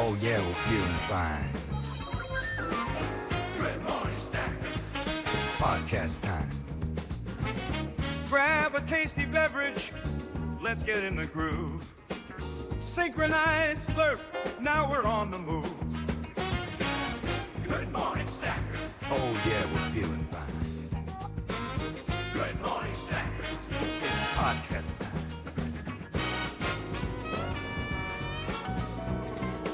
Oh yeah, we're feeling fine. Good morning, Stackers. It's podcast time. Grab a tasty beverage. Let's get in the groove. Synchronized slurp. Now we're on the move. Good morning, Stackers. Oh yeah, we're feeling fine. Good morning, Stackers. It's podcast time.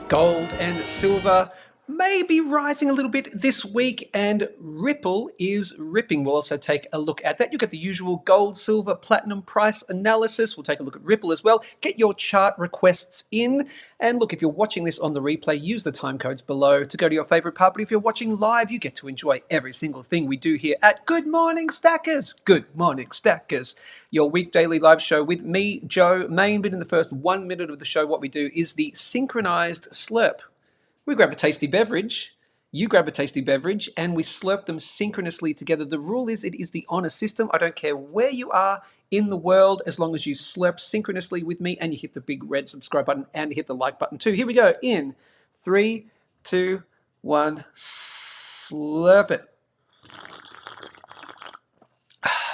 Gold and silver may be rising a little bit this week, and Ripple is ripping. We'll also take a look at that. You get the usual gold, silver, platinum price analysis. We'll take a look at Ripple as well. Get your chart requests in. And look, if you're watching this on the replay, use the time codes below to go to your favorite part. But if you're watching live, you get to enjoy every single thing we do here at Good Morning Stackers. Good Morning Stackers, your weekdaily live show with me, Joe Main. But in the first 1 minute of the show, what we do is the Synchronised Slurp. We grab a tasty beverage, you grab a tasty beverage, and we slurp them synchronously together. The rule is it is the honor system. I don't care where you are in the world, as long as you slurp synchronously with me and you hit the big red subscribe button and hit the like button too. Here we go. In 3, 2, 1, slurp it.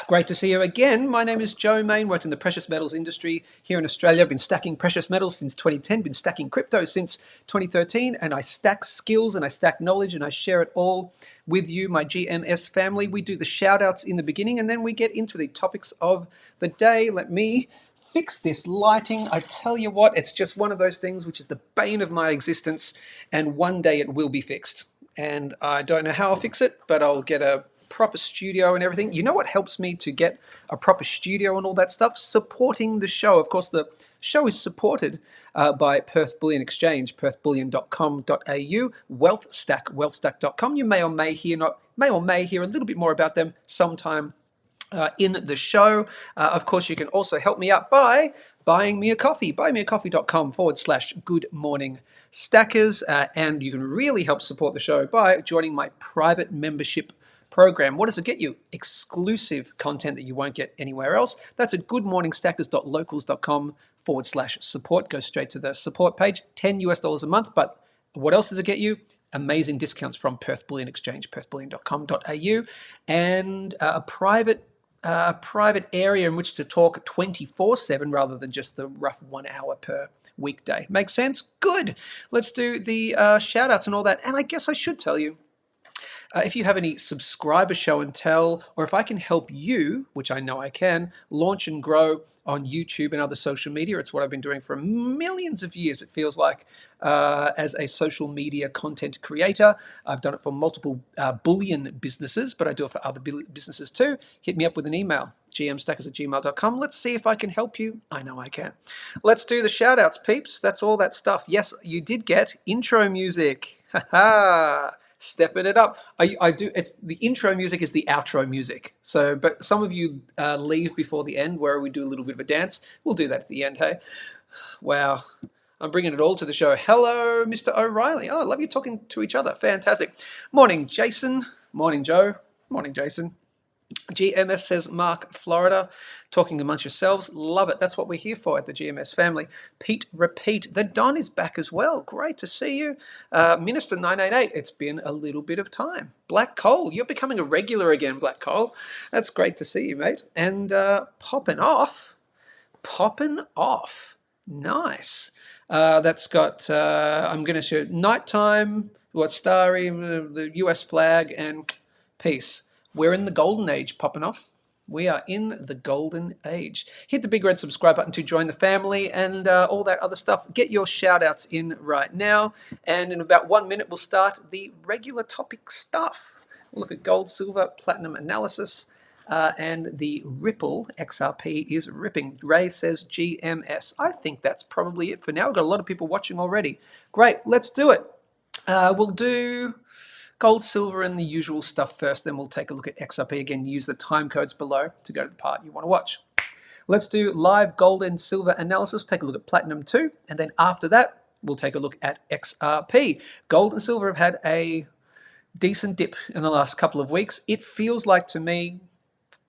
Great to see you again. My name is Joe Main, worked in the precious metals industry here in Australia. I've been stacking precious metals since 2010, been stacking crypto since 2013, and I stack skills and I stack knowledge and I share it all with you, my GMS family. We do the shout outs in the beginning and then we get into the topics of the day. Let me fix this lighting. I tell you what, it's just one of those things which is the bane of my existence, and one day it will be fixed. And I don't know how I'll fix it, but I'll get a proper studio and everything. You know what helps me to get a proper studio and all that stuff? Supporting the show. Of course, the show is supported by Perth Bullion Exchange, perthbullion.com.au, Wealthstack, wealthstack.com. You may or may hear a little bit more about them sometime in the show. Of course, you can also help me out by buying me a coffee, buymeacoffee.com/good morning stackers. And you can really help support the show by joining my private membership program. What does it get you? Exclusive content that you won't get anywhere else. That's at goodmorningstackers.locals.com/support. Go straight to the support page. $10 a month. But what else does it get you? Amazing discounts from Perth Bullion Exchange, perthbullion.com.au, and a private area in which to talk 24/7 rather than just the rough 1 hour per weekday. Make sense? Good. Let's do the shout outs and all that. And I guess I should tell you, if you have any subscriber show and tell, or if I can help you, which I know I can, launch and grow on YouTube and other social media, it's what I've been doing for millions of years, it feels like, as a social media content creator. I've done it for multiple bullion businesses, but I do it for other businesses too. Hit me up with an email, gmstackers@gmail.com. Let's see if I can help you. I know I can. Let's do the shout outs, peeps. That's all that stuff. Yes, you did get intro music. Ha stepping it up. I do. It's the intro music is the outro music. So, but some of you leave before the end where we do a little bit of a dance. We'll do that at the end. Hey, wow. I'm bringing it all to the show. Hello, Mr. O'Reilly. Oh, I love you talking to each other. Fantastic. Morning, Jason. Morning, Joe. Morning, Jason. GMS says Mark, Florida, talking amongst yourselves. Love it. That's what we're here for at the GMS family. Pete, repeat. The Don is back as well. Great to see you. Minister 988, it's been a little bit of time. Black Coal, you're becoming a regular again, Black Coal. That's great to see you, mate. And popping off. Nice. That's got, I'm going to show nighttime, starry, the US flag, and peace. We're in the golden age, popping off. We are in the golden age. Hit the big red subscribe button to join the family and all that other stuff. Get your shout outs in right now. And in about 1 minute, we'll start the regular topic stuff. We'll look at gold, silver, platinum analysis. And the Ripple XRP is ripping. Ray says GMS. I think that's probably it for now. We've got a lot of people watching already. Great, let's do it. We'll do gold, silver, and the usual stuff first. Then we'll take a look at XRP again. Use the time codes below to go to the part you want to watch. Let's do live gold and silver analysis. Take a look at platinum too. And then after that, we'll take a look at XRP. Gold and silver have had a decent dip in the last couple of weeks. It feels like to me,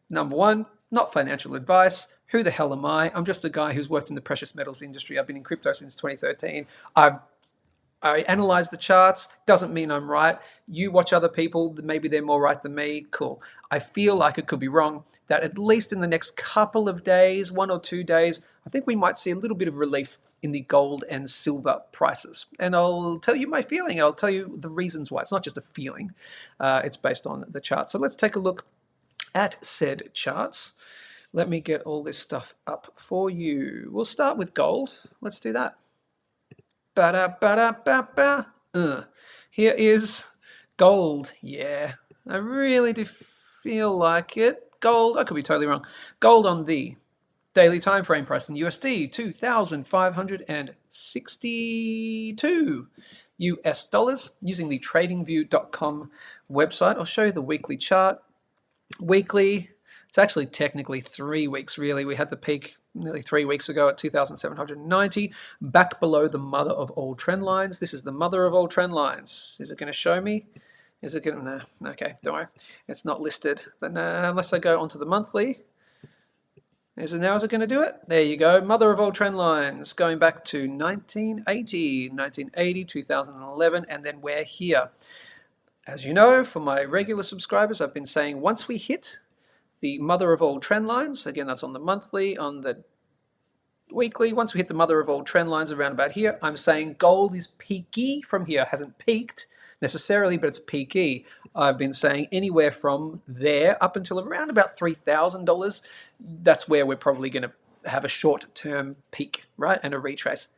number one, not financial advice. Who the hell am I? I'm just a guy who's worked in the precious metals industry. I've been in crypto since 2013. I analyze the charts, doesn't mean I'm right. You watch other people, maybe they're more right than me, cool. I feel like it could be wrong, that at least in the next couple of days, 1 or 2 days, I think we might see a little bit of relief in the gold and silver prices. And I'll tell you my feeling, I'll tell you the reasons why. It's not just a feeling, it's based on the chart. So let's take a look at said charts. Let me get all this stuff up for you. We'll start with gold. Let's do that. Here is gold. Yeah, I really do feel like it. Gold, I could be totally wrong. Gold on the daily time frame price in USD, 2,562 US dollars using the tradingview.com website. I'll show you the weekly chart. Weekly, it's actually technically 3 weeks really. We had the peak nearly 3 weeks ago at 2,790, back below the mother of all trend lines. This is the mother of all trend lines. Is it going to show me? Is it going to? No. Okay, don't worry. It's not listed. Then unless I go onto the monthly. Is it going to do it? There you go. Mother of all trend lines, going back to 1980, 2011, and then we're here. As you know, for my regular subscribers, I've been saying once we hit the mother of all trend lines, again, that's on the monthly, on the weekly, once we hit the mother of all trend lines around about here, I'm saying gold is peaky from here. Hasn't peaked necessarily, but it's peaky. I've been saying anywhere from there up until around about $3,000. That's where we're probably going to have a short-term peak, right, and a retrace.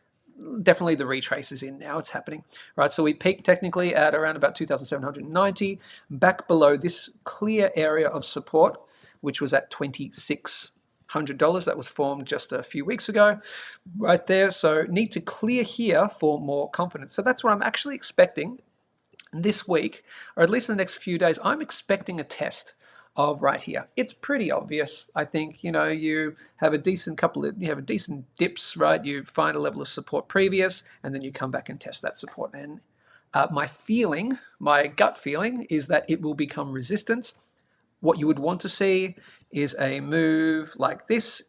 Definitely the retrace is in now. It's happening, right? So we peaked technically at around about 2,790, back below this clear area of support, which was at $2,600. That was formed just a few weeks ago, right there. So need to clear here for more confidence. So that's what I'm actually expecting this week, or at least in the next few days. I'm expecting a test of right here. It's pretty obvious. I think, you know, you have a decent dips, right? You find a level of support previous, and then you come back and test that support. And my gut feeling is that it will become resistance. What you would want to see is a move like this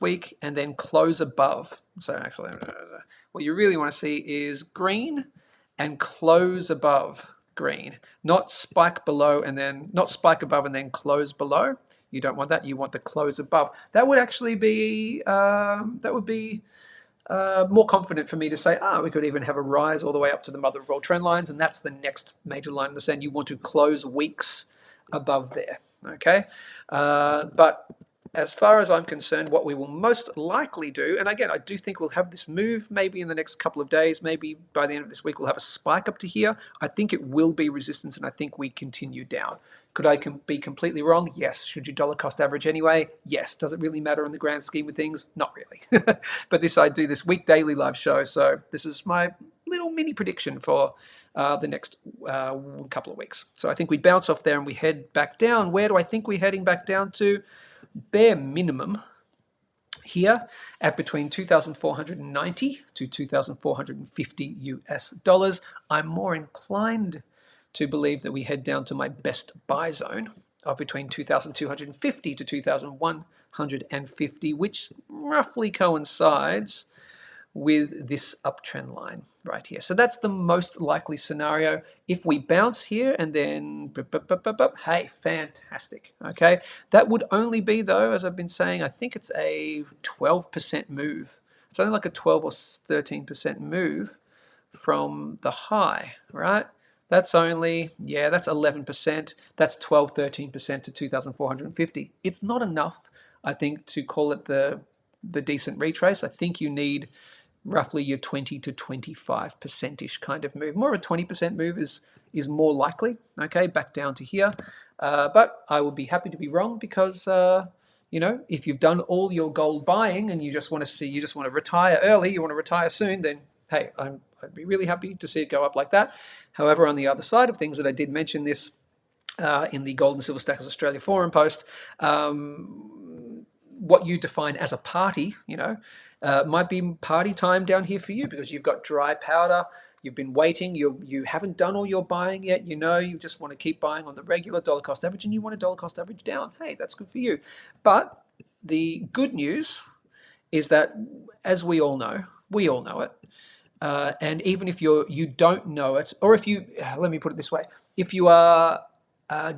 week and then close above. So actually, what you really want to see is green and close above green, not spike below and then not spike above and then close below. You don't want that. You want the close above. That would actually be more confident for me to say, we could even have a rise all the way up to the mother of all trend lines, and that's the next major line in the sand. You want to close weeks above there, okay? But as far as I'm concerned, what we will most likely do, and again, I do think we'll have this move maybe in the next couple of days, maybe by the end of this week, we'll have a spike up to here. I think it will be resistance, and I think we continue down. Could I be completely wrong? Yes. Should you dollar cost average anyway? Yes. Does it really matter in the grand scheme of things? Not really. But I do this week daily live show, so this is my little mini prediction for the next couple of weeks. So I think we bounce off there and we head back down. Where do I think we're heading back down to? Bare minimum here at between 2,490 to 2,450 US dollars. I'm more inclined to believe that we head down to my best buy zone of between 2,250 to 2,150, which roughly coincides with this uptrend line right here. So that's the most likely scenario. If we bounce here and then, hey, fantastic, okay? That would only be, though, as I've been saying, I think it's a 12% move. It's only like a 12 or 13% move from the high, right? That's only, that's 11%. That's 12, 13% to 2,450. It's not enough, I think, to call it the decent retrace. I think you need roughly your 20 to 25%-ish kind of move. More of a 20% move is more likely, okay, back down to here. But I would be happy to be wrong because, if you've done all your gold buying and you just want to retire early, you want to retire soon, then, hey, I'd be really happy to see it go up like that. However, on the other side of things, that I did mention this in the Gold and Silver Stackers Australia forum post, what you define as a party, might be party time down here for you because you've got dry powder, you've been waiting, you haven't done all your buying yet, you just want to keep buying on the regular dollar cost average and you want a dollar cost average down. Hey, that's good for you. But the good news is that, as we all know it, And even if you don't know it, or if you, let me put it this way, if you are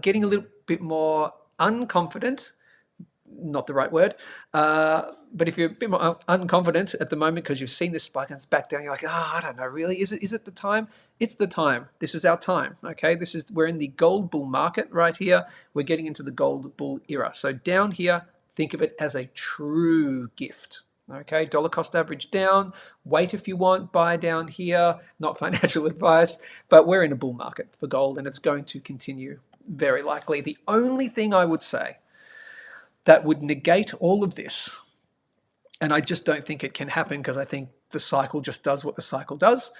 getting a little bit more unconfident, not the right word, but if you're a bit more unconfident at the moment because you've seen this spike and it's back down, you're like, I don't know, really, is it the time? It's the time. This is our time. Okay, we're in the gold bull market right here. We're getting into the gold bull era. So down here, think of it as a true gift. Okay, dollar cost average down. Wait if you want, buy down here. Not financial advice, but we're in a bull market for gold and it's going to continue very likely. The only thing I would say that would negate all of this, and I just don't think it can happen because I think the cycle just does what the cycle does,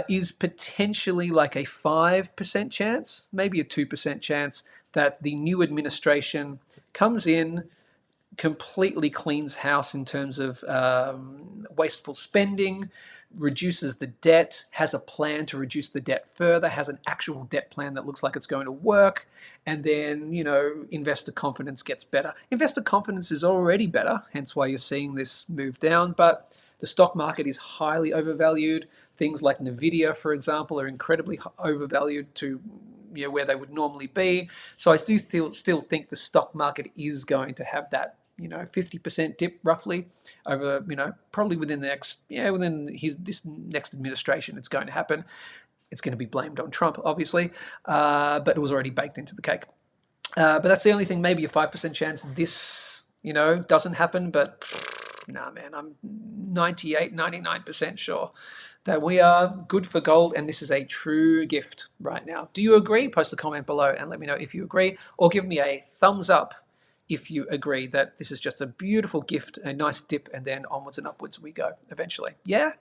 is potentially like a 5% chance, maybe a 2% chance that the new administration comes in, completely cleans house in terms of wasteful spending, reduces the debt, has a plan to reduce the debt further, has an actual debt plan that looks like it's going to work, and then, investor confidence gets better. Investor confidence is already better, hence why you're seeing this move down, but the stock market is highly overvalued. Things like Nvidia, for example, are incredibly overvalued to where they would normally be. So I do still think the stock market is going to have that 50% dip roughly over, probably within the next, this next administration, it's going to happen. It's going to be blamed on Trump, obviously, but it was already baked into the cake. But that's the only thing, maybe a 5% chance this, doesn't happen, but nah, man, I'm 98, 99% sure that we are good for gold and this is a true gift right now. Do you agree? Post a comment below and let me know if you agree, or give me a thumbs up if you agree that this is just a beautiful gift, a nice dip, and then onwards and upwards we go eventually. Yeah,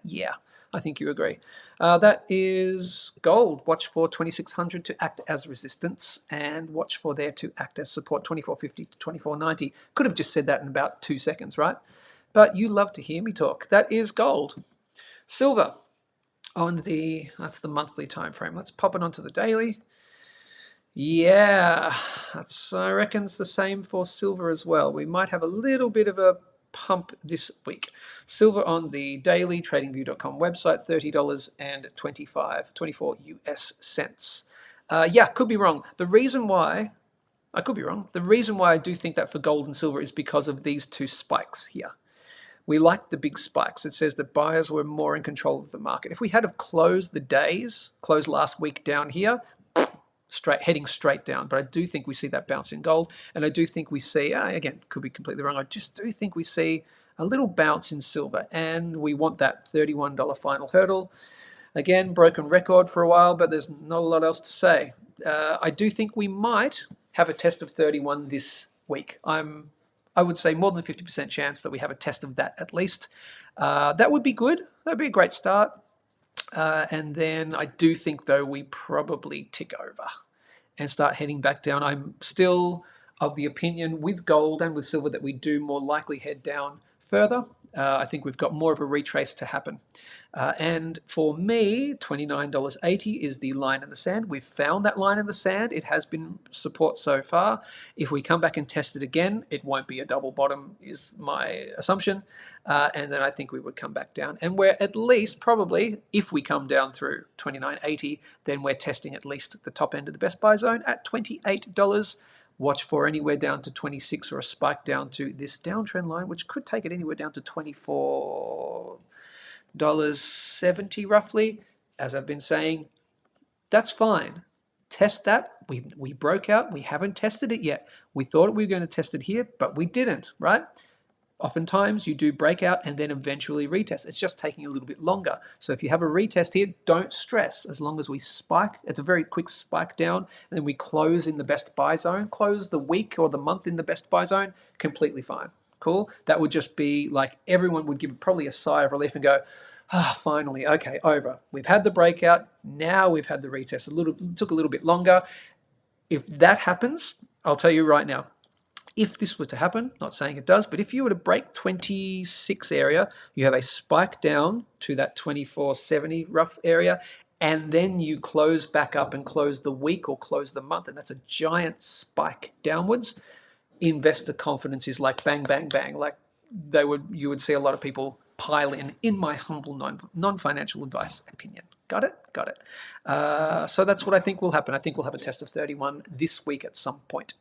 I think you agree. That is gold. Watch for 2600 to act as resistance and watch for there to act as support, 2450 to 2490. Could have just said that in about 2 seconds, right? But you love to hear me talk. That is gold. Silver on that's the monthly time frame. Let's pop it onto the daily. Yeah, I reckon it's the same for silver as well. We might have a little bit of a pump this week. Silver on the daily tradingview.com website, $30.24 US cents. Could be wrong. The reason why I do think that for gold and silver is because of these two spikes here. We like the big spikes. It says that buyers were more in control of the market. If we had have closed last week down here, heading straight down, but I do think we see that bounce in gold, and I do think we see, again, could be completely wrong, I just do think we see a little bounce in silver, and we want that $31 final hurdle. Again, broken record for a while, but there's not a lot else to say. I do think we might have a test of 31 this week. I would say more than 50% chance that we have a test of that at least. That would be good. That'd be a great start. And then I do think, though, we probably tick over and start heading back down. I'm still of the opinion with gold and with silver that we do more likely head down further. I think we've got more of a retrace to happen. And for me, $29.80 is the line in the sand. We've found that line in the sand. It has been support so far. If we come back and test it again, it won't be a double bottom is my assumption. And then I think we would come back down. And we're at least probably, if we come down through $29.80, then we're testing at least the top end of the best buy zone at $28. Watch for anywhere down to 26 or a spike down to this downtrend line, which could take it anywhere down to $24.70 roughly. As I've been saying, that's fine. Test that. We broke out. We haven't tested it yet. We thought we were going to test it here, but we didn't, right? Oftentimes you do break out and then eventually retest. It's just taking a little bit longer. So if you have a retest here, don't stress. As long as we spike, it's a very quick spike down, and then we close in the best buy zone, close the week or the month in the best buy zone, completely fine. Cool? That would just be like everyone would give probably a sigh of relief and go, finally, okay, over. We've had the breakout. Now we've had the retest. It took a little bit longer. If that happens, I'll tell you right now, if this were to happen, not saying it does, but if you were to break 26 area, you have a spike down to that 24.70 rough area, and then you close back up and close the week or close the month, and that's a giant spike downwards. Investor confidence is like bang, bang, bang. Like you would see a lot of people pile in my humble non-financial advice opinion. Got it? Got it. So that's what I think will happen. I think we'll have a test of 31 this week at some point.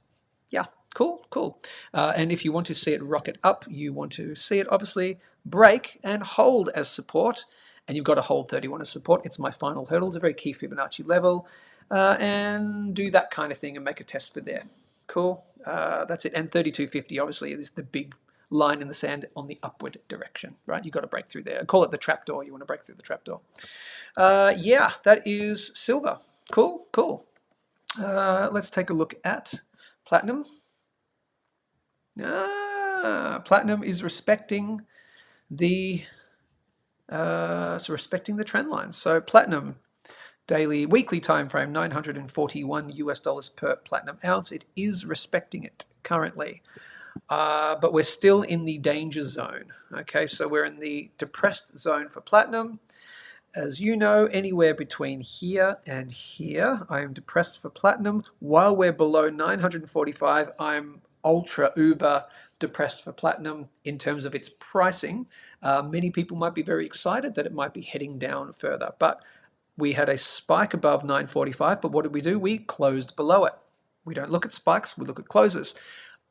Yeah, cool, cool. And if you want to see it rocket up, you want to see it obviously break and hold as support, and you've got to hold 31 as support. It's my final hurdle. It's a very key Fibonacci level, and do that kind of thing and make a test for there. Cool. That's it. And 3250 obviously is the big line in the sand on the upward direction, right? You've got to break through there. I call it the trapdoor. You want to break through the trapdoor. Yeah, that is silver. Cool, cool. Let's take a look at platinum. Platinum is respecting the trend line. So platinum weekly time frame, $941 per platinum ounce. It is respecting it currently. But we're still in the danger zone. Okay, so we're in the depressed zone for platinum. As you know, anywhere between here and here, I am depressed for platinum. While we're below 945, I'm ultra uber depressed for platinum in terms of its pricing. Many people might be very excited that it might be heading down further, but we had a spike above 945, but what did we do? We closed below it. We don't look at spikes, we look at closes.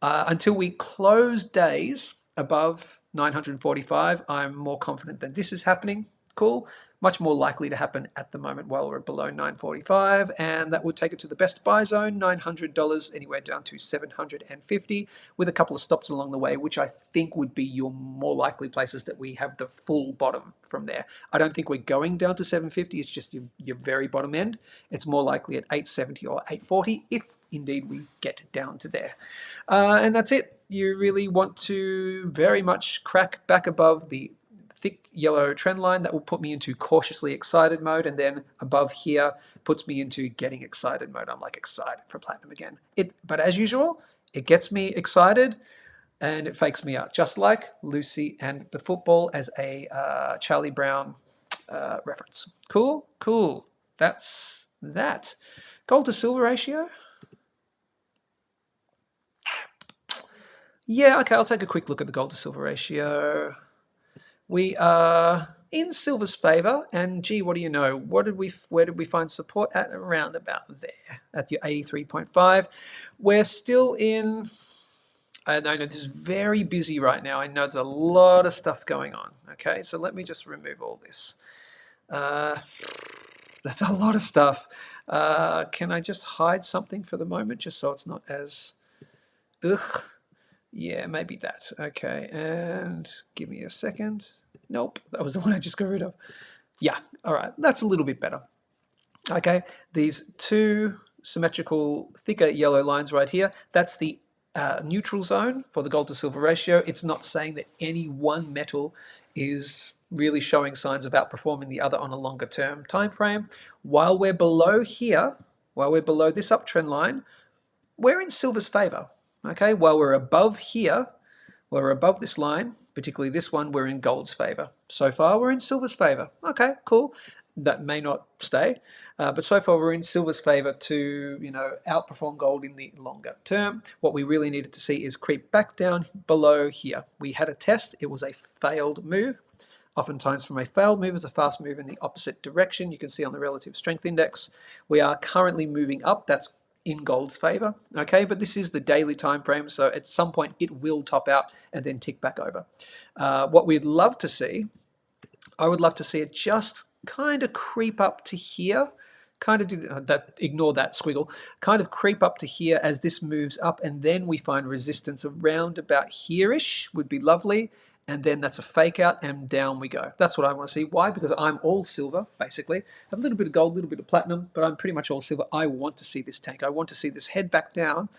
Until we close days above 945, I'm more confident that this is happening. Cool. Much more likely to happen at the moment while we're below 945, and that would take it to the best buy zone, $900, anywhere down to $750, with a couple of stops along the way, which I think would be your more likely places that we have the full bottom from there. I don't think we're going down to $750, it's just your very bottom end. It's more likely at $870 or $840 if indeed we get down to there. And that's it. You really want to very much crack back above the thick yellow trend line. That will put me into cautiously excited mode, and then above here puts me into getting excited mode. I'm like excited for platinum again. But as usual, it gets me excited and it fakes me out, just like Lucy and the football as a Charlie Brown reference. Cool, cool. That's that. Gold to silver ratio. Yeah, okay, I'll take a quick look at the gold to silver ratio. We are in silver's favor, and gee, what do you know? Where did we find support at? Around about there, at your 83.5. We're still in. I know this is very busy right now. I know there's a lot of stuff going on. Okay, so let me just remove all this. That's a lot of stuff. Can I just hide something for the moment, just so it's not as ugh? Yeah, maybe that. Okay, and give me a second. Nope, that was the one I just got rid of. Yeah, all right, that's a little bit better. Okay, these two symmetrical, thicker yellow lines right here, that's the neutral zone for the gold to silver ratio. It's not saying that any one metal is really showing signs of outperforming the other on a longer term time frame. While we're below here, while we're below this uptrend line, we're in silver's favor. Okay, while we're above here, while we're above this line, particularly this one, we're in gold's favor. So far, we're in silver's favor. Okay, cool. That may not stay, but so far we're in silver's favor to, outperform gold in the longer term. What we really needed to see is creep back down below here. We had a test. It was a failed move. Oftentimes from a failed move is a fast move in the opposite direction. You can see on the relative strength index. We are currently moving up. That's in gold's favor, okay, but this is the daily time frame, so at some point it will top out and then tick back over. What we'd love to see, I would love to see it just kind of creep up to here, kind of do that, ignore that squiggle, kind of creep up to here as this moves up, and then we find resistance around about here-ish would be lovely, and then that's a fake out and down we go. That's what I want to see. Why? Because I'm all silver, basically. I have a little bit of gold, a little bit of platinum, but I'm pretty much all silver. I want to see this tank. I want to see this head back down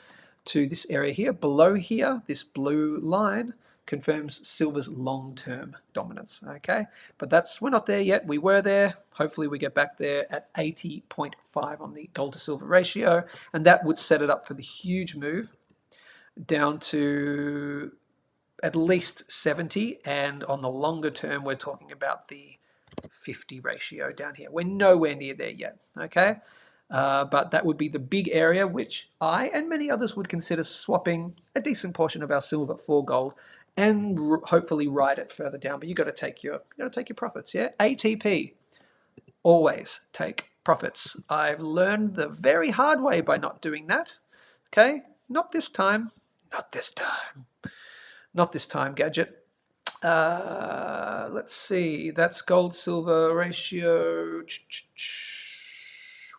to this area here. Below here, this blue line confirms silver's long-term dominance, okay? But we're not there yet. We were there. Hopefully we get back there at 80.5 on the gold to silver ratio, and that would set it up for the huge move down to at least 70, and on the longer term, we're talking about the 50 ratio down here. We're nowhere near there yet, okay? But that would be the big area which I and many others would consider swapping a decent portion of our silver for gold and hopefully ride it further down. But you got to take your profits. Yeah, ATP, always take profits. I've learned the very hard way by not doing that. Okay, not this time. Not this time. Not this time, Gadget. Let's see. That's gold silver ratio.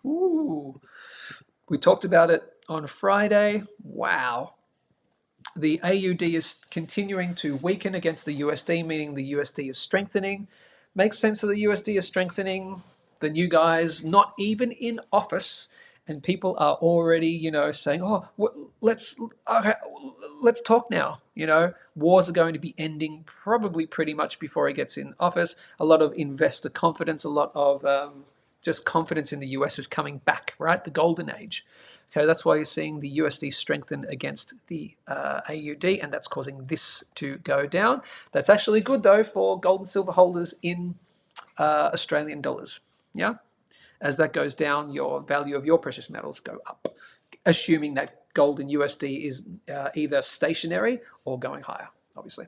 Ooh. We talked about it on Friday. Wow. The AUD is continuing to weaken against the USD, meaning the USD is strengthening. Makes sense that the USD is strengthening. The new guys not even in office, and people are already, saying, "Oh, let's talk now." Wars are going to be ending probably pretty much before he gets in office. A lot of investor confidence, a lot of just confidence in the US is coming back. Right, the golden age. Okay, that's why you're seeing the USD strengthen against the AUD, and that's causing this to go down. That's actually good, though, for gold and silver holders in Australian dollars. Yeah, as that goes down, your value of your precious metals go up, assuming that gold and USD is either stationary or going higher, obviously.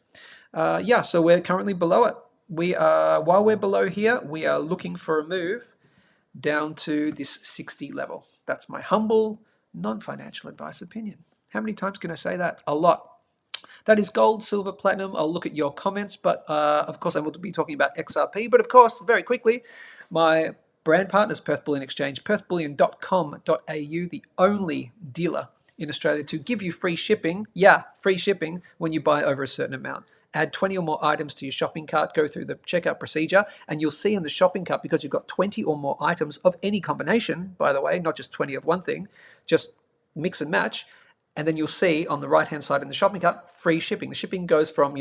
Yeah, so we're currently below it. While we're below here, we are looking for a move down to this 60 level. That's my humble, non-financial advice opinion. How many times can I say that? A lot. That is gold, silver, platinum. I'll look at your comments, but of course I will be talking about XRP. But of course, very quickly, my brand partners, Perth Bullion Exchange, perthbullion.com.au, the only dealer in Australia to give you free shipping. Yeah, free shipping when you buy over a certain amount. Add 20 or more items to your shopping cart, go through the checkout procedure, and you'll see in the shopping cart, because you've got 20 or more items of any combination, by the way, not just 20 of one thing, just mix and match, and then you'll see on the right-hand side in the shopping cart, free shipping. The shipping goes from,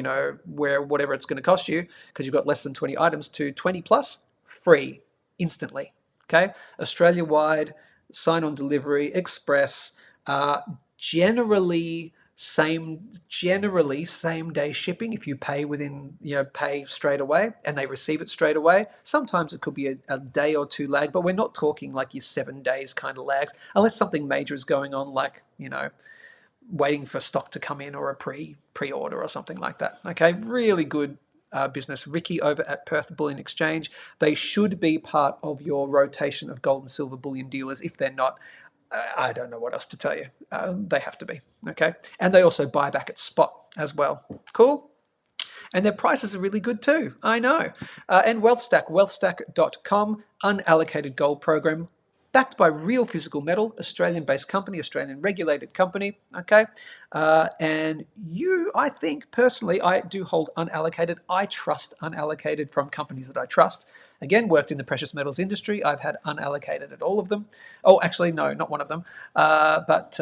whatever it's going to cost you, because you've got less than 20 items, to 20 plus, free, instantly, okay? Australia-wide, sign-on delivery, express, generally same day shipping if you pay within, pay straight away and they receive it straight away. Sometimes it could be a day or two lag, but we're not talking like your 7 days kind of lags, unless something major is going on, like, waiting for stock to come in or a pre-order or something like that. Okay, really good business. Ricky over at Perth Bullion Exchange. They should be part of your rotation of gold and silver bullion dealers. If they're not, I don't know what else to tell you. They have to be, okay? And they also buy back at spot as well. Cool? And their prices are really good too, I know. And Wealthstack, wealthstack.com, unallocated gold program, backed by real physical metal, Australian-based company, Australian regulated company, okay? And I think, personally, I do hold unallocated. I trust unallocated from companies that I trust. Again, worked in the precious metals industry. I've had unallocated at all of them. Oh, actually, no, not one of them. But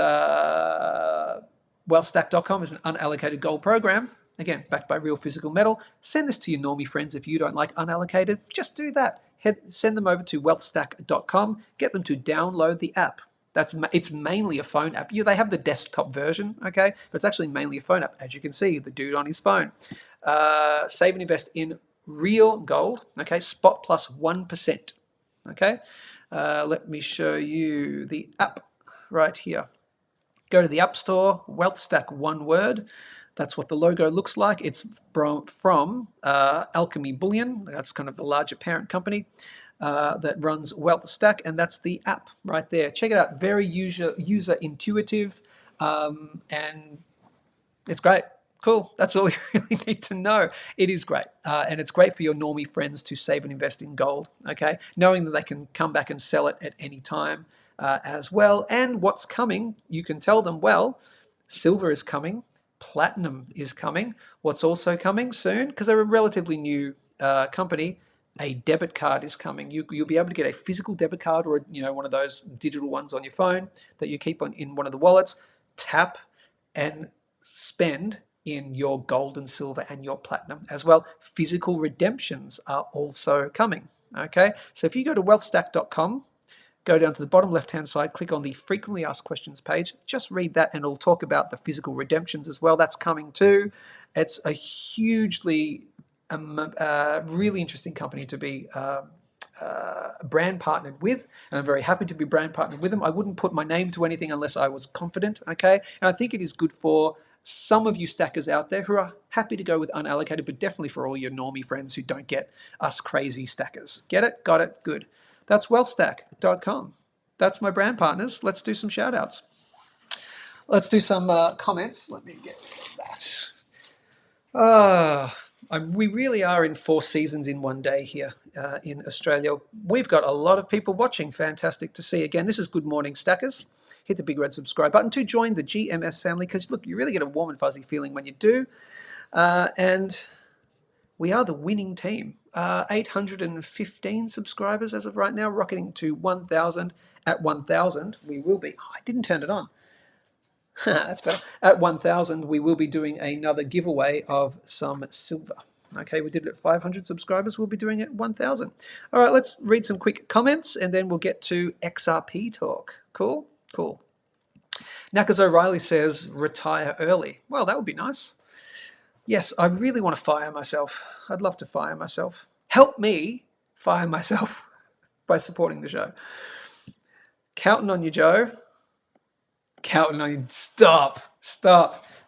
Wealthstack.com is an unallocated gold program. Again, backed by real physical metal. Send this to your normie friends if you don't like unallocated. Just do that. Send them over to wealthstack.com. Get them to download the app. It's mainly a phone app. They have the desktop version, okay? But it's actually mainly a phone app. As you can see, the dude on his phone. Save and invest in real gold, okay? Spot plus 1%, okay? Let me show you the app right here. Go to the App Store, Wealthstack, one word. That's what the logo looks like. It's from Alchemy Bullion. That's kind of the larger parent company that runs Wealthstack, and that's the app right there. Check it out. Very user intuitive, and it's great. Cool. That's all you really need to know. It is great, and it's great for your normie friends to save and invest in gold. Okay, knowing that they can come back and sell it at any time as well. And what's coming, you can tell them. Well, silver is coming. Platinum is coming. What's also coming soon, because they're a relatively new company, a debit card is coming. You'll be able to get a physical debit card, or one of those digital ones on your phone that you keep in one of the wallets. Tap and spend in your gold and silver and your platinum as well. Physical redemptions are also coming. Okay, so if you go to wealthstack.com, go down to the bottom left-hand side, click on the frequently asked questions page. Just read that, and it'll talk about the physical redemptions as well. That's coming too. It's a hugely, really interesting company to be brand partnered with, and I'm very happy to be brand partnered with them. I wouldn't put my name to anything unless I was confident, okay? And I think it is good for some of you stackers out there who are happy to go with unallocated, but definitely for all your normie friends who don't get us crazy stackers. Get it? Got it? Good. That's wealthstack.com. That's my brand partners. Let's do some shout outs. Let's do some comments. Let me get that. We really are in 4 seasons in one day here in Australia. We've got a lot of people watching. Fantastic to see. Again, this is Good Morning Stackers. Hit the big red subscribe button to join the GMS family because, look, you really get a warm and fuzzy feeling when you do. And we are the winning team. 815 subscribers as of right now, rocketing to 1,000. At 1,000, we will be... Oh, I didn't turn it on. That's better. At 1,000, we will be doing another giveaway of some silver. Okay, we did it at 500 subscribers. We'll be doing it at 1,000. All right, let's read some quick comments, and then we'll get to XRP talk. Cool? Cool. Nakas O'Reilly says, retire early. Well, that would be nice. Yes, I really want to fire myself. I'd love to fire myself. Help me fire myself by supporting the show. Counting on you, Joe. Counting on you. Stop.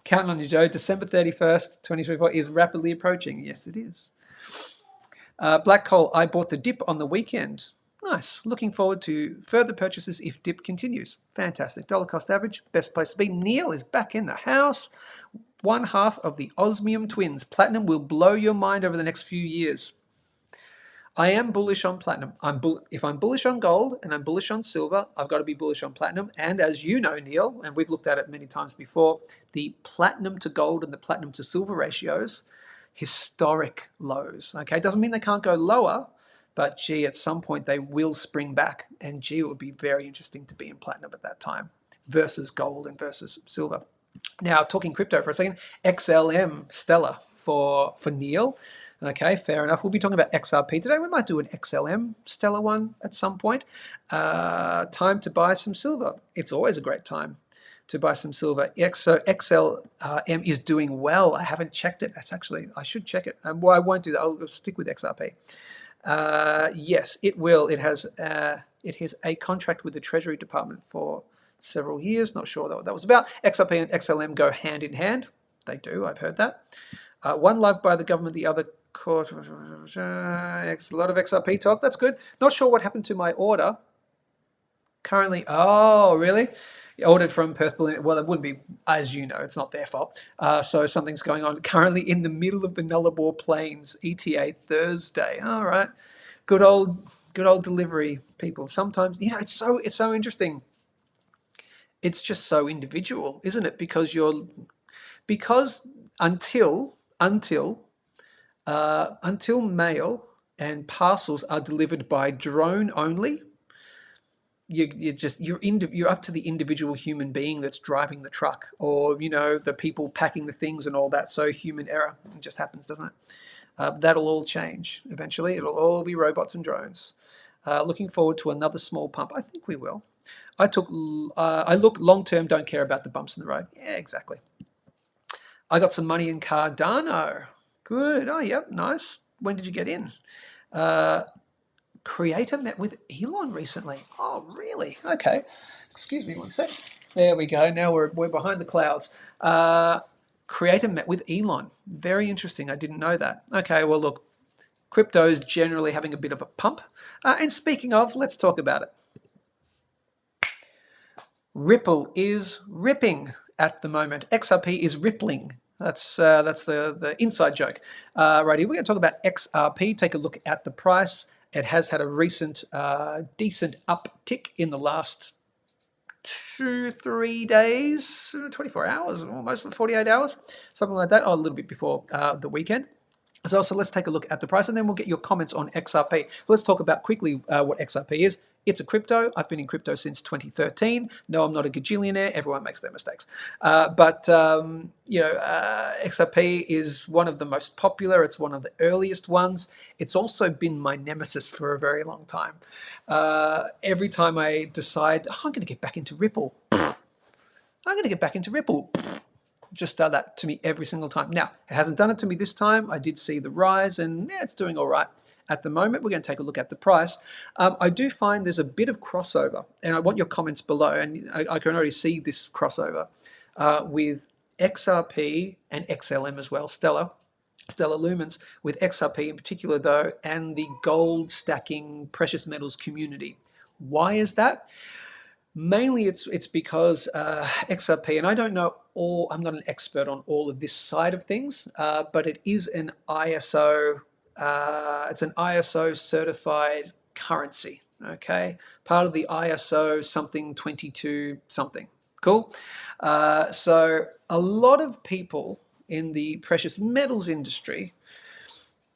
Counting on you, Joe. December 31st, 2024 is rapidly approaching. Yes, it is. Black Coal, I bought the dip on the weekend. Nice. Looking forward to further purchases if dip continues. Fantastic. Dollar cost average, best place to be. Neil is back in the house. One half of the Osmium twins. Platinum will blow your mind over the next few years. I am bullish on platinum. If I'm bullish on gold and I'm bullish on silver, I've got to be bullish on platinum. And as you know, Neil, and we've looked at it many times before, the platinum to gold and the platinum to silver ratios, historic lows. Okay, doesn't mean they can't go lower, but gee, at some point they will spring back. And gee, it would be very interesting to be in platinum at that time versus gold and versus silver. Now, talking crypto for a second, XLM stellar for Neil. Okay, fair enough. We'll be talking about XRP today. We might do an XLM stellar one at some point. Time to buy some silver. It's always a great time to buy some silver. So XLM is doing well. I haven't checked it. I should check it. Well, I won't do that. I'll stick with XRP. Yes, it will. It has a contract with the Treasury Department for several years. Not sure what that was about. XRP and XLM go hand in hand. They do. I've heard that. One loved by the government, the other caught. A lot of XRP talk. That's good. Not sure what happened to my order. Currently, oh, really? Ordered from Perth Bullion. Well, it wouldn't be, as you know, it's not their fault. So something's going on. Currently in the middle of the Nullarbor Plains, ETA Thursday. All right. Good old delivery people. Sometimes, it's so interesting. It's just so individual, isn't it? Because until mail and parcels are delivered by drone only, you're up to the individual human being that's driving the truck, or the people packing the things and all that. So human error, it just happens, doesn't it? That'll all change eventually. It'll all be robots and drones. Looking forward to another small pump. I think we will. I look long term. Don't care about the bumps in the road. Yeah, exactly. I got some money in Cardano. Good. Oh, yep. Nice. When did you get in? Creator met with Elon recently. Oh, really? Okay. Excuse me one sec. There we go. Now we're behind the clouds. Creator met with Elon. Very interesting. I didn't know that. Okay. Well, look, crypto's generally having a bit of a pump. And speaking of, let's talk about it. Ripple is ripping at the moment. XRP is rippling. That's the inside joke. Righty, we're going to talk about XRP. Take a look at the price. It has had a recent decent uptick in the last 2-3 days, 24 hours, almost 48 hours, something like that. Oh, a little bit before the weekend. So let's take a look at the price, and then we'll get your comments on XRP. Let's talk about quickly what XRP is. It's a crypto. I've been in crypto since 2013. No, I'm not a gajillionaire. Everyone makes their mistakes. But XRP is one of the most popular. It's one of the earliest ones. It's also been my nemesis for a very long time. Every time I decide, I'm going to get back into Ripple. Just does that to me every single time. Now, it hasn't done it to me this time. I did see the rise, and it's doing all right. At the moment, we're going to take a look at the price. I do find there's a bit of crossover, and I want your comments below, and I can already see this crossover with XRP and XLM as well, Stellar Lumens, with XRP in particular though, and the gold stacking precious metals community. Why is that? Mainly it's because XRP, and I don't know all, I'm not an expert on all of this side of things, but it is an ISO, it's an ISO certified currency, okay? Part of the ISO something 22 something, cool? So a lot of people in the precious metals industry,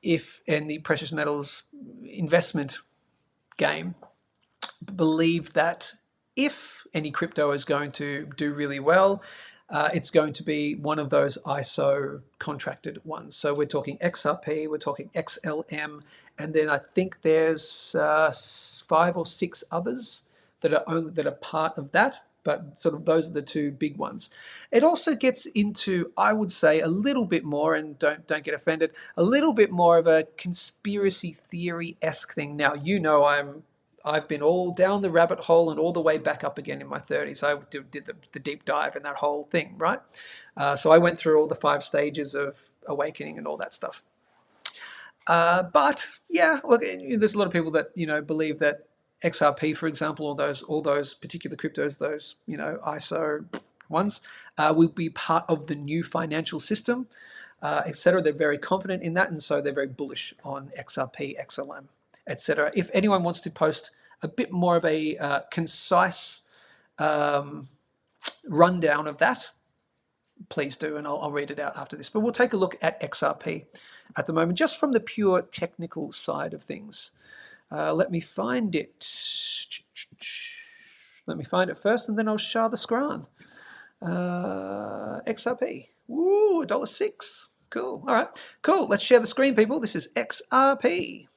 if in the precious metals investment game, believe that if any crypto is going to do really well, it's going to be one of those ISO contracted ones. So we're talking XRP, we're talking XLM, and then I think there's 5 or 6 others that are part of that. But sort of those are the 2 big ones. It also gets into, I would say, a little bit more, and don't get offended, a little bit more of a conspiracy theory-esque thing. Now, you know I've been all down the rabbit hole and all the way back up again in my 30s. I did the deep dive in that whole thing, right? So I went through all the 5 stages of awakening and all that stuff. But yeah, look, there's a lot of people that believe that XRP, for example, all those particular cryptos, those ISO ones, will be part of the new financial system, etc. They're very confident in that, and so they're very bullish on XRP, XLM, etc. If anyone wants to post a bit more of a concise rundown of that, please do, and I'll read it out after this. But we'll take a look at XRP at the moment, just from the pure technical side of things. Let me find it. Let me find it first, and then I'll share the screen. XRP. Woo, $1.06. Cool. All right. Cool. Let's share the screen, people. This is XRP.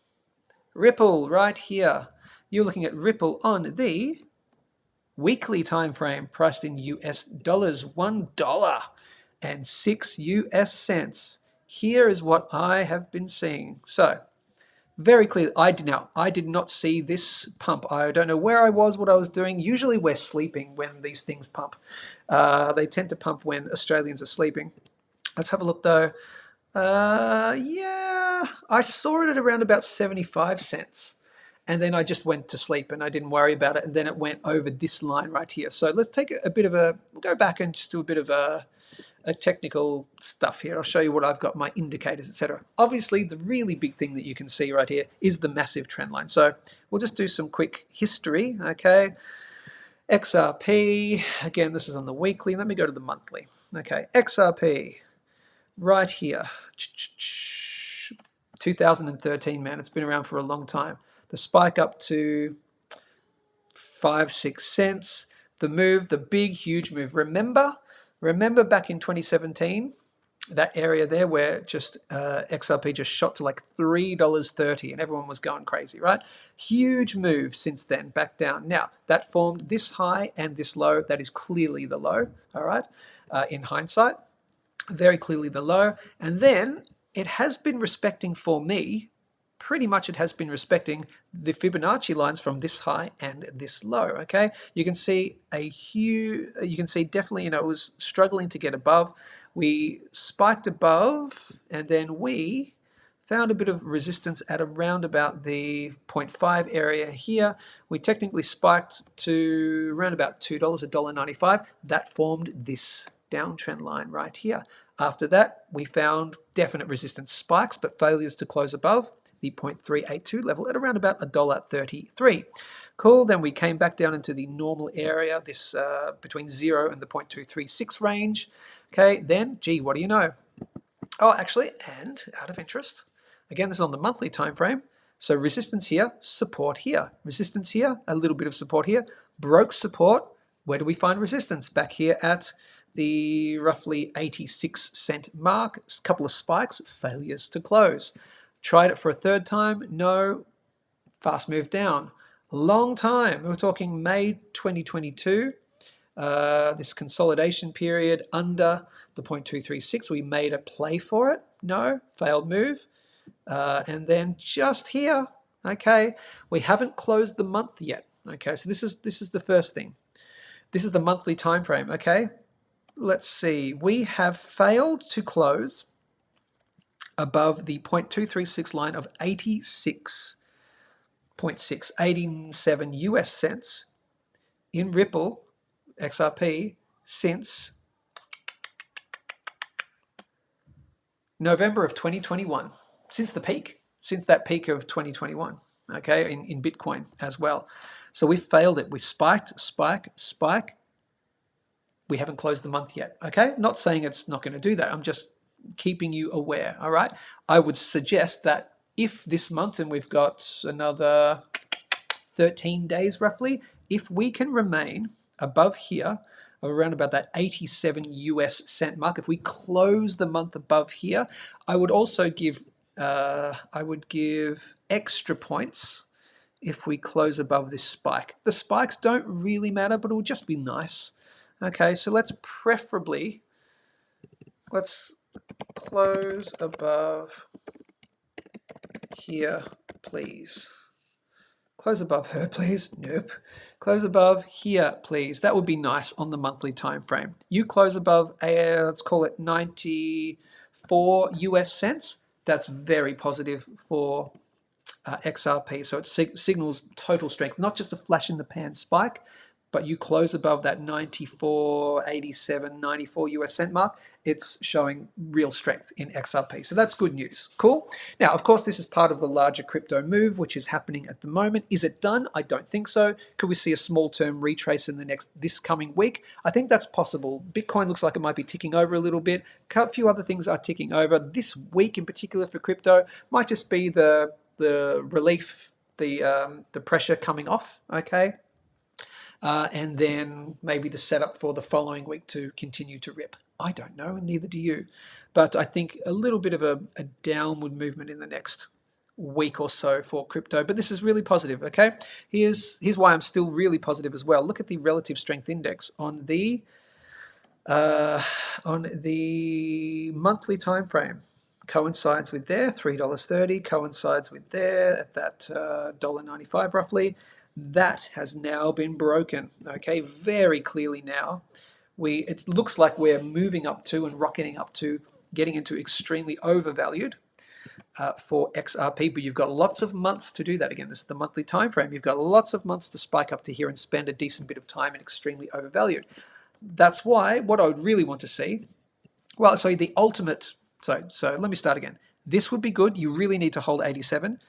Ripple right here. You're looking at Ripple on the weekly time frame, priced in US dollars, $1.06 US. Here is what I have been seeing. So, very clear. I did not see this pump. I don't know where I was, what I was doing. Usually we're sleeping when these things pump. They tend to pump when Australians are sleeping. Let's have a look though. Yeah, I saw it at around about 75 cents. And then I just went to sleep and I didn't worry about it. And then it went over this line right here. So let's take we'll go back and just do a bit of a technical stuff here. I'll show you what I've got, my indicators, etc. Obviously, the really big thing that you can see right here is the massive trend line. So we'll just do some quick history, okay? XRP, again, this is on the weekly. Let me go to the monthly. Okay, XRP, right here. 2013, man, it's been around for a long time. The spike up to 5-6 cents. The move, the big, huge move. Remember back in 2017, that area there where just XRP just shot to like $3.30 and everyone was going crazy, right? Huge move since then, back down. Now, that formed this high and this low. That is clearly the low, all right, in hindsight. Very clearly the low. And then it has been respecting, for me, pretty much it has been respecting the Fibonacci lines from this high and this low, okay? You can see definitely, it was struggling to get above. We spiked above, and then we found a bit of resistance at around about the 0.5 area here. We technically spiked to around about $2, $1.95. That formed this downtrend line right here. After that, we found definite resistance spikes, but failures to close above the 0.382 level at around about $1.33. Cool, then we came back down into the normal area, this between 0 and the 0.236 range. Okay, then, gee, what do you know? Oh, actually, and out of interest, again, this is on the monthly time frame. So resistance here, support here. Resistance here, a little bit of support here. Broke support. Where do we find resistance? Back here at the roughly 86 cent mark. A couple of spikes, failures to close. Tried it for a third time, no, fast move down. Long time, we're talking May 2022, this consolidation period under the 0.236, we made a play for it, no, failed move. And then just here, okay, we haven't closed the month yet, okay, so this is the first thing. This is the monthly time frame, okay. let's see, we have failed to close above the 0.236 line of 86.687 US cents in Ripple XRP since November of 2021, since the peak, since that peak of 2021, okay, in Bitcoin as well. So we failed it. We spiked, spike. We haven't closed the month yet, okay? Not saying it's not going to do that. I'm just keeping you aware, all right? I would suggest that if this month, and we've got another 13 days roughly, if we can remain above here, around about that 87 US cent mark, if we close the month above here, I would also give extra points if we close above this spike. The spikes don't really matter, but it would just be nice. Okay, so let's close above here, please. Close above her, please. Nope. Close above here, please. That would be nice on the monthly time frame. You close above, let's call it 94 US cents. That's very positive for XRP. So it signals total strength, not just a flash in the pan spike, but you close above that 94, 87, 94 US cent mark, it's showing real strength in XRP. So that's good news. Cool. Now, of course, this is part of the larger crypto move, which is happening at the moment. Is it done? I don't think so. Could we see a small term retrace in this coming week? I think that's possible. Bitcoin looks like it might be ticking over a little bit. A few other things are ticking over. This week in particular for crypto might just be the relief, the pressure coming off, okay? And then maybe the setup for the following week to continue to rip. I don't know, and neither do you. But I think a little bit of a downward movement in the next week or so for crypto. But this is really positive, okay? Here's why I'm still really positive as well. Look at the relative strength index on the monthly time frame. Coincides with there, $3.30, coincides with there at that $1.95 roughly. That has now been broken, okay, very clearly now. It looks like we're moving up to and rocketing up to getting into extremely overvalued for XRP, but you've got lots of months to do that. Again, this is the monthly time frame. You've got lots of months to spike up to here and spend a decent bit of time in extremely overvalued. That's why what I would really want to see, well, so the ultimate, so let me start again. This would be good. You really need to hold 87.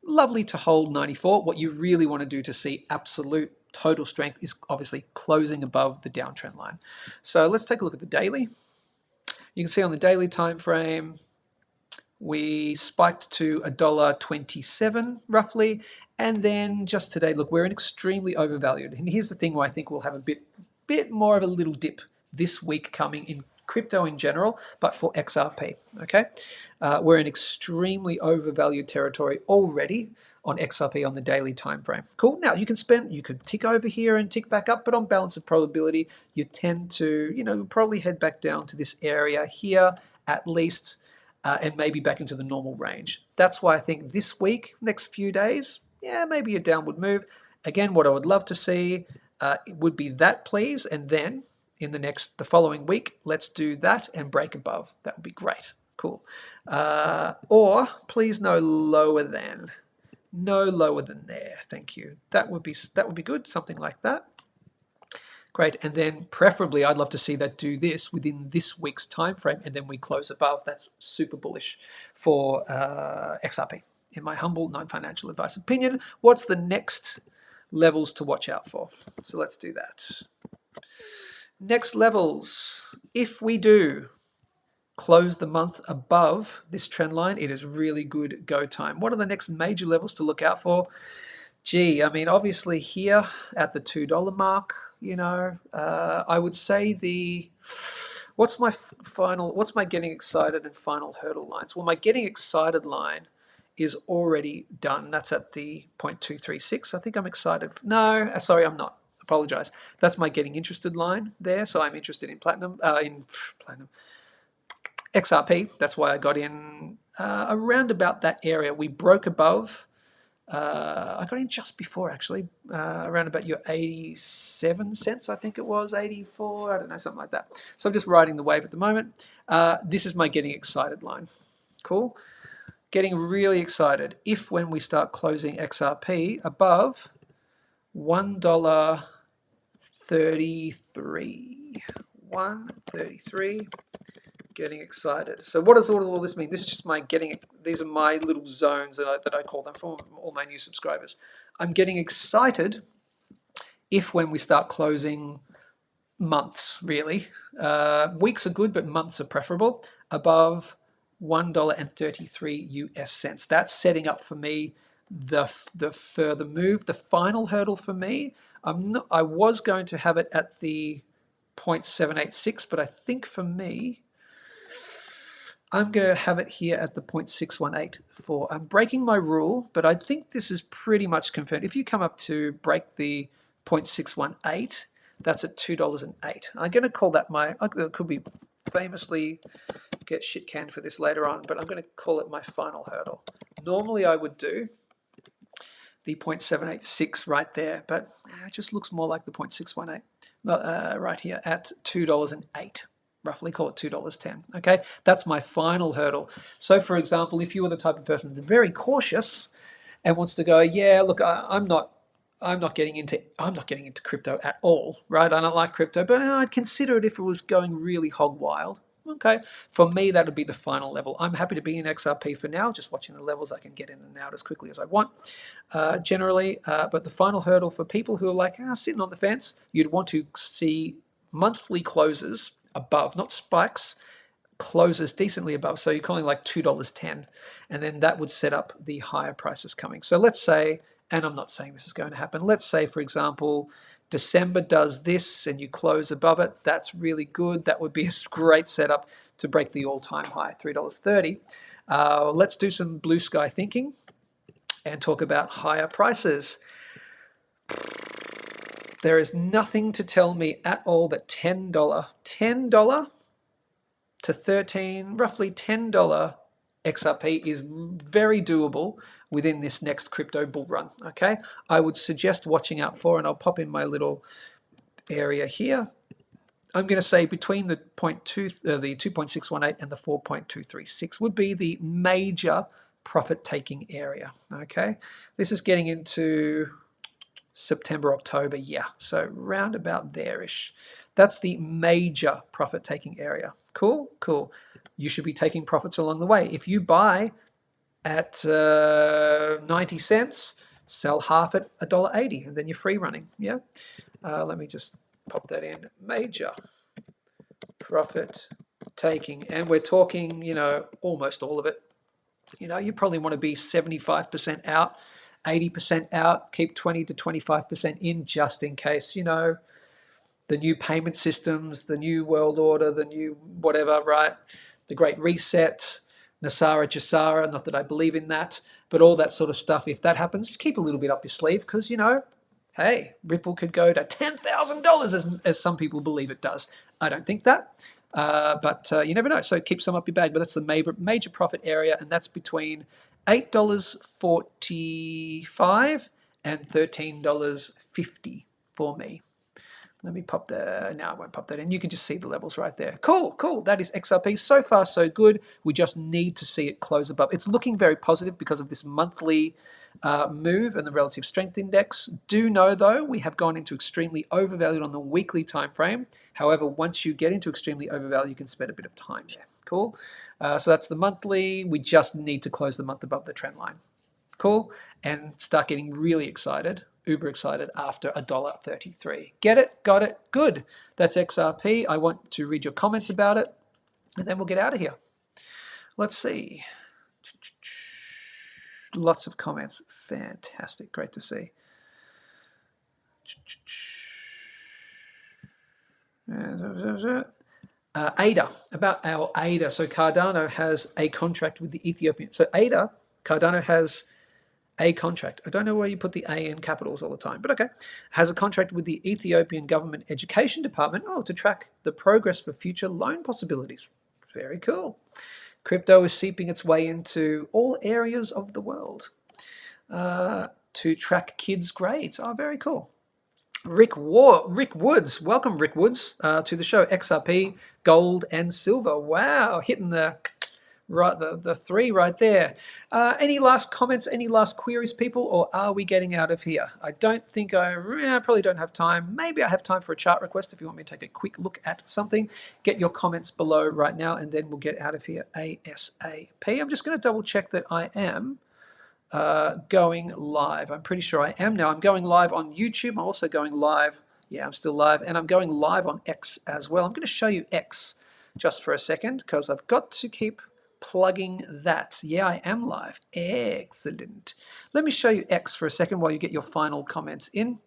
Lovely to hold 94. What you really want to do to see absolute total strength is obviously closing above the downtrend line. So let's take a look at the daily. You can see on the daily time frame, we spiked to $1.27 roughly, and then just today, look, we're in extremely overvalued. And here's the thing where I think we'll have a bit more of a little dip this week coming in crypto in general, but for XRP, okay? We're in extremely overvalued territory already on XRP on the daily time frame. Cool. Now you could tick over here and tick back up, but on balance of probability, you tend to, probably head back down to this area here at least, and maybe back into the normal range. That's why I think this week, next few days, yeah, maybe a downward move. Again, what I would love to see would be that, please, and then in the following week, let's do that and break above. That would be great. Cool. Or please no lower than there. Thank you. That would be good. Something like that. Great. And then preferably, I'd love to see that do this within this week's time frame, and then we close above. That's super bullish for XRP. In my humble, non-financial advice opinion, what's the next levels to watch out for? So let's do that. Next levels, if we do close the month above this trend line, it is really good go time. What are the next major levels to look out for? Gee, I mean, obviously here at the $2 mark, I would say what's my getting excited and final hurdle lines? Well, my getting excited line is already done. That's at the 0.236. I think I'm excited. No, sorry, I'm not. Apologize. That's my getting interested line there. So I'm interested in XRP. That's why I got in around about that area. We broke above I got in just before, actually, around about your 87 cents, I think it was, 84, I don't know, something like that. So I'm just riding the wave at the moment. This is my getting excited line. Cool. Getting really excited if when we start closing XRP above $1.33. 1.33. Getting excited. So what does all this mean? This is just my getting. These are my little zones that I call them for all my new subscribers. I'm getting excited if when we start closing months, really. Weeks are good, but months are preferable. Above $1.33 US cents. That's setting up for me the further move. The final hurdle for me, I was going to have it at the 0.786, but I think for me, I'm going to have it here at the 0.618. I'm breaking my rule, but I think this is pretty much confirmed. If you come up to break the 0.618, that's at $2.08. I'm going to call that it could be famously get shit canned for this later on, but I'm going to call it my final hurdle. Normally I would do the 0.786 right there, but it just looks more like the 0.618 right here at $2.08. Roughly call it $2.10. Okay, that's my final hurdle. So, for example, if you are the type of person that's very cautious and wants to go, yeah, look, I'm not getting into crypto at all, right? I don't like crypto, but I'd consider it if it was going really hog wild. Okay, for me that would be the final level. I'm happy to be in XRP for now, just watching the levels. I can get in and out as quickly as I want, generally. But the final hurdle for people who are like sitting on the fence, you'd want to see monthly closes above, not spikes, closes decently above. So you're calling like $2.10, and then that would set up the higher prices coming. So let's say, and I'm not saying this is going to happen, let's say, for example, December does this and you close above it. That's really good. That would be a great setup to break the all-time high, $3.30. Let's do some blue sky thinking and talk about higher prices. There is nothing to tell me at all that $10 to $13, roughly $10 XRP is very doable within this next crypto bull run. Okay, I would suggest watching out for, and I'll pop in my little area here. I'm going to say between the 2.618 and the 4.236 would be the major profit-taking area. Okay, this is getting into September, October, yeah, so round about there-ish. That's the major profit-taking area. Cool, cool. You should be taking profits along the way. If you buy at 90 cents, sell half at $1.80, and then you're free running. Yeah. Let me just pop that in. Major profit taking, and we're talking, almost all of it. You probably want to be 75% out, 80% out, keep 20 to 25% in just in case, the new payment systems, the new world order, the new whatever, right? The Great Reset, Nasara Jasara, not that I believe in that, but all that sort of stuff. If that happens, just keep a little bit up your sleeve because, hey, Ripple could go to $10,000 as some people believe it does. I don't think that, but you never know. So keep some up your bag. But that's the major profit area, and that's between $8.45 and $13.50 for me. Let me pop that. No, I won't pop that in. You can just see the levels right there. Cool, cool. That is XRP. So far, so good. We just need to see it close above. It's looking very positive because of this monthly move and the relative strength index. Do know, though, we have gone into extremely overvalued on the weekly time frame. However, once you get into extremely overvalued, you can spend a bit of time there. Cool. So that's the monthly. We just need to close the month above the trend line. Cool. And start getting really excited. Uber excited after $1.33. Get it? Got it? Good. That's XRP. I want to read your comments about it, and then we'll get out of here. Let's see. Lots of comments. Fantastic. Great to see. ADA. About our ADA. So Cardano has a contract with the Ethiopian. So ADA, Cardano has a contract. I don't know why you put the A in capitals all the time, but okay. Has a contract with the Ethiopian Government Education Department to track the progress for future loan possibilities. Very cool. Crypto is seeping its way into all areas of the world. to track kids' grades. Oh, very cool. Rick Woods, welcome Rick Woods to the show. XRP, gold and silver. Wow, hitting the 3 right there. Any last comments, any last queries, people, or are we getting out of here? I don't think I probably don't have time. Maybe I have time for a chart request if you want me to take a quick look at something. Get your comments below right now, and then we'll get out of here ASAP. I'm just going to double check that I am going live. I'm pretty sure I am now. I'm going live on YouTube. I'm also going live. Yeah, I'm still live, and I'm going live on X as well. I'm going to show you X just for a second because I've got to keep plugging that. Yeah, I am live. Excellent. Let me show you X for a second while you get your final comments in.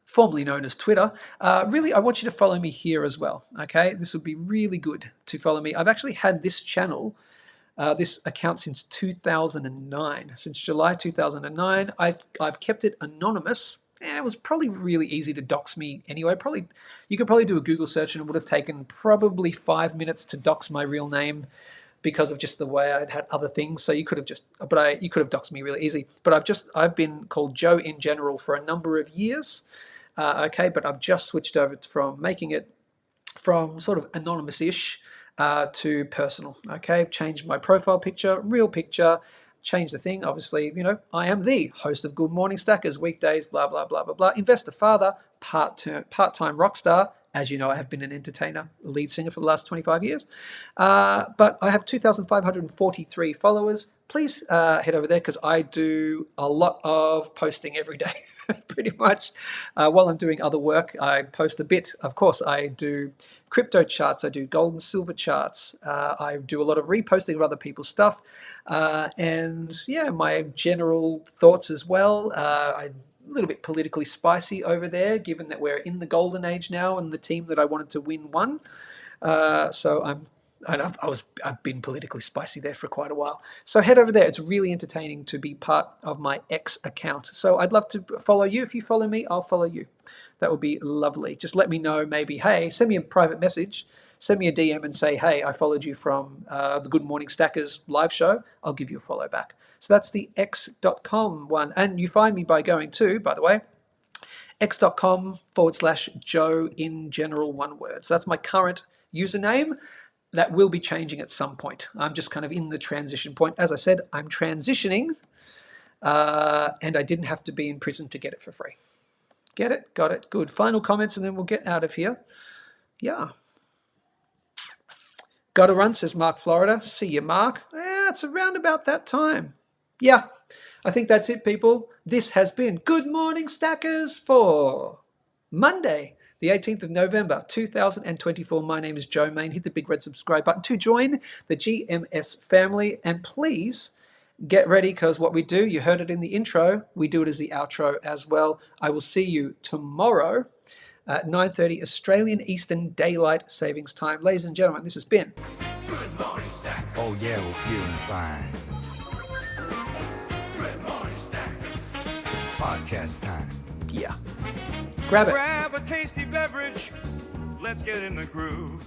Formerly known as Twitter. Really, I want you to follow me here as well. Okay, this would be really good to follow me. I've actually had this channel, this account since 2009. Since July 2009, I've kept it anonymous. It was probably really easy to dox me anyway. You could probably do a Google search and it would have taken probably 5 minutes to dox my real name because of just the way I'd had other things. So you could have doxed me really easy. But I've been called Joe in general for a number of years. Okay, but I've just switched over from making it from sort of anonymous-ish to personal. Okay, changed my profile picture, real picture. Change the thing, obviously, I am the host of Good Morning Stackers, weekdays, blah, blah, blah, blah, blah. Investor father, part-time rock star. As you know, I have been an entertainer, lead singer for the last 25 years. But I have 2,543 followers. Please head over there because I do a lot of posting every day, pretty much. While I'm doing other work, I post a bit. Of course, I do crypto charts. I do gold and silver charts. I do a lot of reposting of other people's stuff. And yeah, my general thoughts as well. I'm a little bit politically spicy over there, given that we're in the golden age now and the team that I wanted to win won. So I've been politically spicy there for quite a while. So head over there. It's really entertaining to be part of my X account. So I'd love to follow you. If you follow me, I'll follow you. That would be lovely. Just let me know maybe, hey, send me a private message. Send me a DM and say, hey, I followed you from the Good Morning Stackers live show. I'll give you a follow back. So that's the x.com one. And you find me by going to, by the way, x.com/Joe in general, one word. So that's my current username. That will be changing at some point. I'm just kind of in the transition point. As I said, I'm transitioning and I didn't have to be in prison to get it for free. Get it? Got it? Good. Final comments and then we'll get out of here. Yeah. Gotta run, says Mark Florida. See you, Mark. It's around about that time. Yeah, I think that's it, people. This has been Good Morning Stackers for Monday, the 18th of November, 2024. My name is Joe Main. Hit the big red subscribe button to join the GMS family. And please get ready because what we do, you heard it in the intro, we do it as the outro as well. I will see you tomorrow at 9:30 Australian Eastern Daylight Savings Time. Ladies and gentlemen, this has been Good morning, Stack. Oh yeah, we're feeling fine. Good morning, Stack. It's podcast time. Yeah. Grab it. Grab a tasty beverage. Let's get in the groove.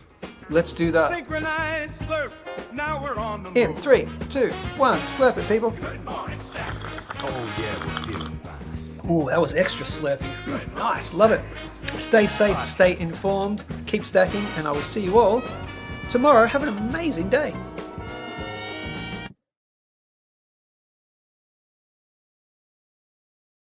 Let's do that. Synchronized slurp. Now we're on the move. In 3, 2, 1. Slurp it, people. Good morning, Stack. Oh yeah, we're feeling fine. Ooh, that was extra slurpy. Nice, love it. Stay safe, stay informed, keep stacking, and I will see you all tomorrow. Have an amazing day.